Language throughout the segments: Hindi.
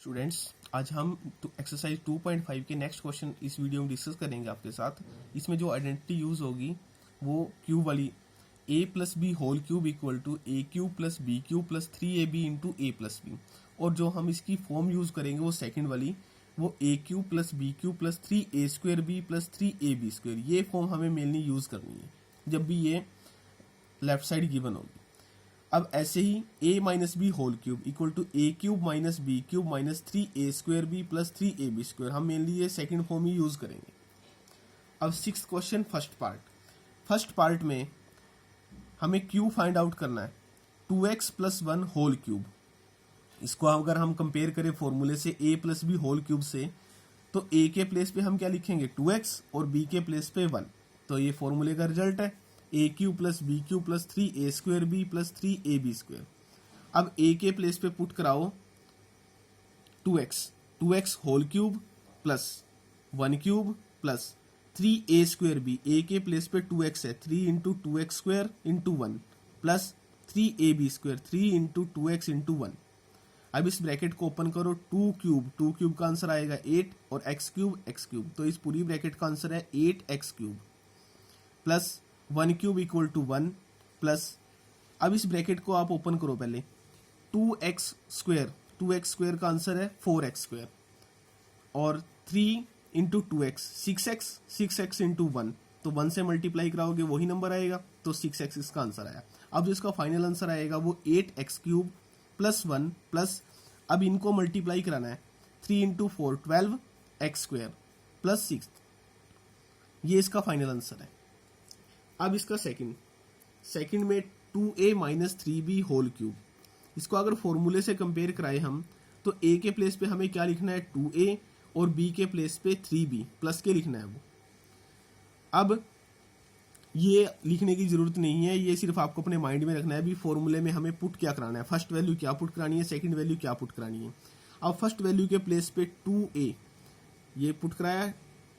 स्टूडेंट्स, आज हम एक्सरसाइज 2.5 के नेक्स्ट क्वेश्चन इस वीडियो में डिस्कस करेंगे आपके साथ। इसमें जो आइडेंटिटी यूज होगी वो क्यूब वाली a plus B whole cube equal to A cube plus B cube plus 3ab into A plus B. और जो हम इसकी फॉर्म यूज करेंगे वो सेकंड वाली, वो a cube plus B cube plus 3a square B plus 3ab square. ये फॉर्म हमें मेनली यूज करनी है जब भी ये लेफ्ट साइड गिवन होगी। अब ऐसे ही a minus B whole cube equal to A cube minus B cube minus 3a square B plus 3ab square, हम मेनली ये सेकंड फॉर्म ही यूज करेंगे। अब सिक्स्थ क्वेश्चन फर्स्ट पार्ट में हमें q फाइंड आउट करना है 2x प्लस 1 होल क्यूब। इसको अगर हम कंपेयर करें फॉर्मूले से a plus B whole cube से, तो a के प्लेस पे हम क्या लिखेंगे 2x और b के प्लेस पे 1। तो ये फॉर्मूले का रिजल्ट है a cube plus B cube plus 3a square B plus 3ab square. अब a के प्लेस पे पुट कराओ 2x whole cube plus 1 cube plus 3a square b. a के प्लेस पे 2x है, 3 into 2x square into 1 plus 3ab square, 3 into 2x into 1। अब इस ब्रैकेट को ओपन करो, 2 क्यूब का आंसर आएगा 8 और x क्यूब, तो इस पूरी ब्रैकेट का आंसर है 8x cube plus 1 cube equal to 1 plus, अब इस ब्रैकेट को आप ओपन करो पहले, 2x स्क्वायर का आंसर है 4x स्क्वायर और 3 इंटू 2x 6x इंटू 1, तो 1 से मल्टीप्लाई कराओगे वही नंबर आएगा, तो 6x इसका आंसर आया। अब जो इसका फाइनल आंसर आएगा वो 8x क्यूब प्लस 1 प्लस, अब इनको मल्टीप्लाई कराना है, 3 इंटू 4 12x स्क्वायर प्लस 6, ये इसका फाइनल आंसर है। अब इसका सेकंड में 2a minus 3b whole cube, इसको अगर फॉर्मूले से कंपेयर कराए हम, तो a के प्लेस पे हमें क्या लिखना है 2a और b के प्लेस पे 3b प्लस के लिखना है वो। अब ये लिखने की जरूरत नहीं है, ये सिर्फ आपको अपने माइंड में रखना है भी फॉर्मूले में हमें पुट क्या कराना है, फर्स्ट वैल्यू क्या पुट करानी है, सेकंड वैल्यू क्या पुट करानी है। अब फर्स्ट वैल्यू के प्लेस पे 2a ये पुट कराया,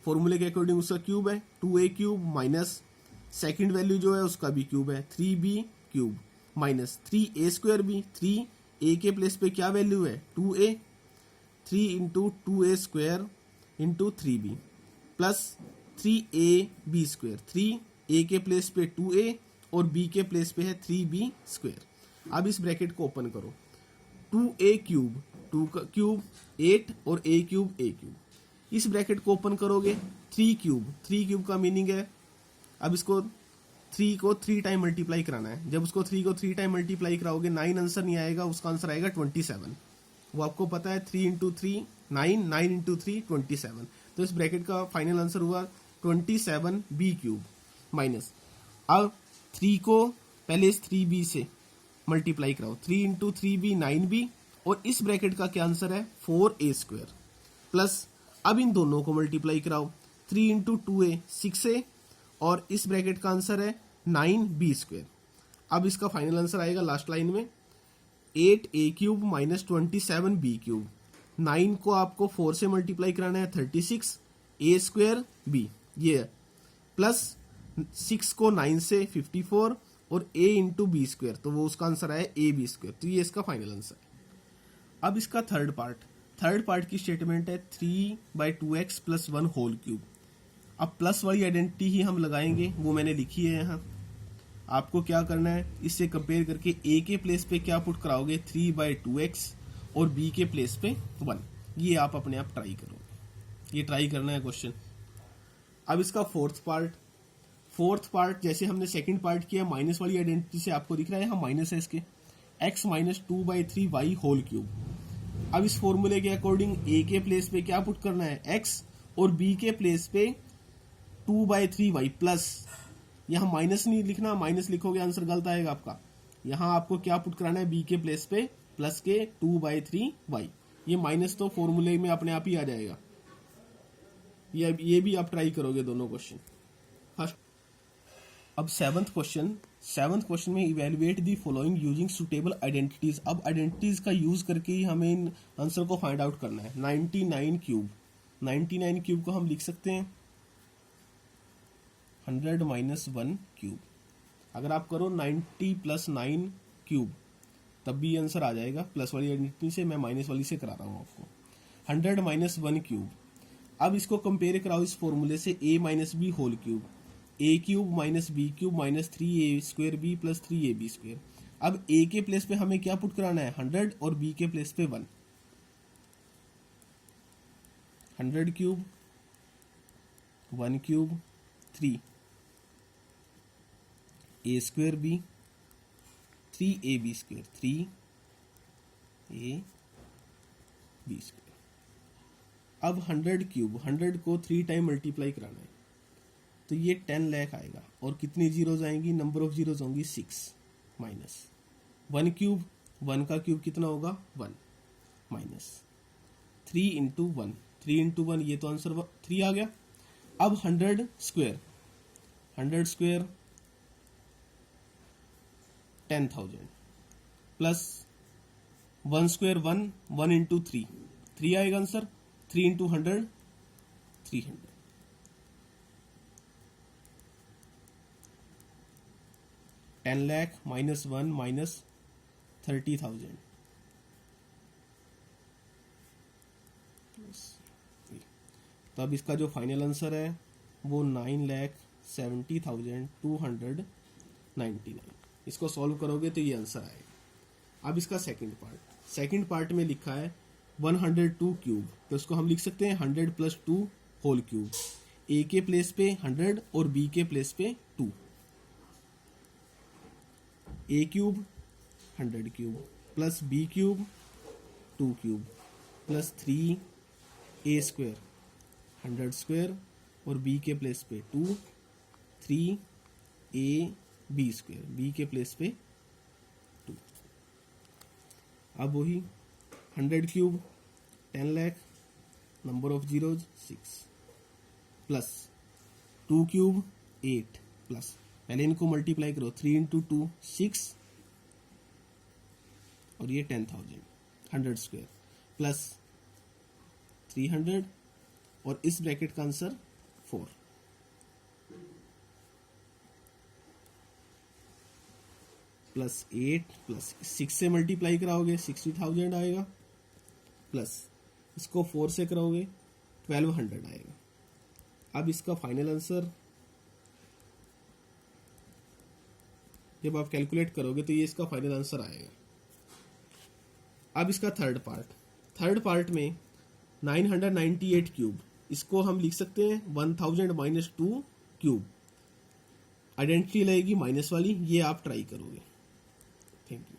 फॉर्मूले के अकॉर्डिंग उसका क्यूब है 2a cube minus second value जो है उसका भी क्यूब है 3b cube minus 3a square B, 3a के प्लेस पे क्या वैल्यू है 2a, 3 into 2a square into 3b plus 3ab square, 3a के प्लेस पे 2a और b के प्लेस पे है 3b स्क्वायर। अब इस ब्रैकेट को ओपन करो, 2a क्यूब 2 क्यूब 8 और a क्यूब, इस ब्रैकेट को ओपन करोगे 3 क्यूब का मीनिंग है, अब इसको 3 को 3 टाइम मल्टीप्लाई कराना है। जब उसको 3 को 3 टाइम मल्टीप्लाई कराओगे 9 आंसर नहीं आएगा, उसका आंसर आएगा 27। वो आपको पता है 3 इंटू 3 9 इंटू 3 27, तो इस ब्रैकेट का फाइनल आंसर हुआ 27b क्यूब माइनस, अब 3 को पहले इस 3b से मल्टीप्लाई कराओ, 3 इंटू 3b 9b और इस ब्रैकेट का क्या आंसर है 4a स्क्वायर प्लस, अब इन दोनों को मल्टीप्लाई कराओ, 3 इंटू 2a 6a और इस ब्रैकेट का आंसर है 9b स्क्वायर। अब इसका फाइनल आंसर आएगा लास्ट लाइन में 8a cube minus 27b cube, 9 को आपको 4 से मल्टीप्लाई कराना है 36 a स्क्वायर b ये प्लस 6 को 9 से 54 और a इंटू बी स्क्वायर, तो वो उसका आंसर आया ab स्क्वायर, तो ये इसका फाइनल आंसर है। अब इसका थर्ड पार्ट की स्टेटमेंट है 3/2x प्लस 1 होल क्यूब। अब प्लस वाली आइडेंटिटी ही हम लगाएंगे, वो मैंने लिखी है यहाँ। आपको क्या करना है, इससे कंपेयर करके a के प्लेस पे क्या पुट कराओगे 3/2x और b के प्लेस पे 1, ये आप अपने आप ट्राई करोगे, ये ट्राई करना है क्वेश्चन। अब इसका फोर्थ पार्ट जैसे हमने सेकंड पार्ट किया माइनस वाली आइडेंटिटी से, आपको दिख रहा है यहाँ माइनस है इसके, x minus 2/3y whole cube. अब इस फॉर्मूले के अकॉर्डिंग a के प्लेस पे क्या पुट करना है x और b के प्लेस पे 2/3y प्लस, यहाँ माइनस नहीं लिखना, माइनस लिखोगे आंसर गलत आएगा आपका। यहाँ आपको क्या पुट कराना है b के प्लेस पे प्लस के 2/3y, ये माइनस तो फॉर्मूले में अपने आप ही आ जाएगा। ये भी आप ट्राई करोगे दोनों क्वेश्चन फर्स्ट। अब सेवंथ क्वेश्चन में evaluate the following using suitable identities. अब आइडेंटिटीज का यूज करके ही हमें इन आंसर को फाइंड आउट करना है। 99 क्यूब को हम लिख सकते हैं 100 माइनस 1 क्यूब। अगर आप करो 90 प्लस 9 क्यूब तब भी आंसर आ जाएगा। प्लस वाली आइडेंटिटी से मैं माइनस वाली से करा रहा हूँ आपको। 100 माइनस 1 क्यूब। अब इसको कंपेयर कराओ इस फॉर्मूले से a minus B whole cube, a cube minus B cube minus 3a square B plus 3ab square. अब a के प्लेस पे हमें क्या पुट कराना है 100 और b के प्लेस पे 1। 100 cube 1 cube 3 a square B 3ab square 3ab square. अब 100 क्यूब 100 को 3 टाइम मल्टीप्लाई कराना है तो ये 10 लाख आएगा। और कितनी जीरोज आएंगी, नंबर ऑफ जीरोज होंगी 6 माइनस 1 क्यूब 1 का क्यूब कितना होगा 1 माइनस 3 इंटू 1 3 इंटू 1 ये तो आंसर 3 आ गया। अब 100 स्क्वायर 10,000 प्लस 1 स्क्वायर 1 इंटू 3 आएगा answer. 3 into 100 300। 10 lakh minus 1 minus 30,000 तो अब इसका जो फाइनल आंसर है वो 9,70,299। इसको सॉल्व करोगे तो ये आंसर आएगा। अब इसका सेकंड पार्ट में लिखा है 102 क्यूब, तो इसको हम लिख सकते हैं 100 प्लस 2 होल क्यूब। ए के प्लेस पे 100 और बी के प्लेस पे 2। A cube 100 cube plus B cube 2 cube plus 3 a square 100 square और बी के प्लेस पे 2 3 ए बी स्क्वायर बी के प्लेस पे 2। अब वही 100 cube 10 lakh number of zeros 6 plus 2 cube 8 plus पहले इनको मल्टीप्लाई करो 3 इंटू 2 6 और ये 10,000 100 स्क्वायर प्लस 300 और इस ब्रैकेट का आंसर 4 प्लस 8 प्लस 6 से मल्टीप्लाई कराओगे 60,000 आएगा प्लस इसको 4 से कराओगे 1200 आएगा। अब इसका फाइनल आंसर जब आप कैलकुलेट करोगे तो ये इसका फाइनल आंसर आएगा। अब इसका थर्ड पार्ट में 998 क्यूब, इसको हम लिख सकते हैं 1000 माइनस 2 क्यूब। आइडेंटिटी लगेगी माइनस वाली, ये आप ट्राई करोगे। Thank you.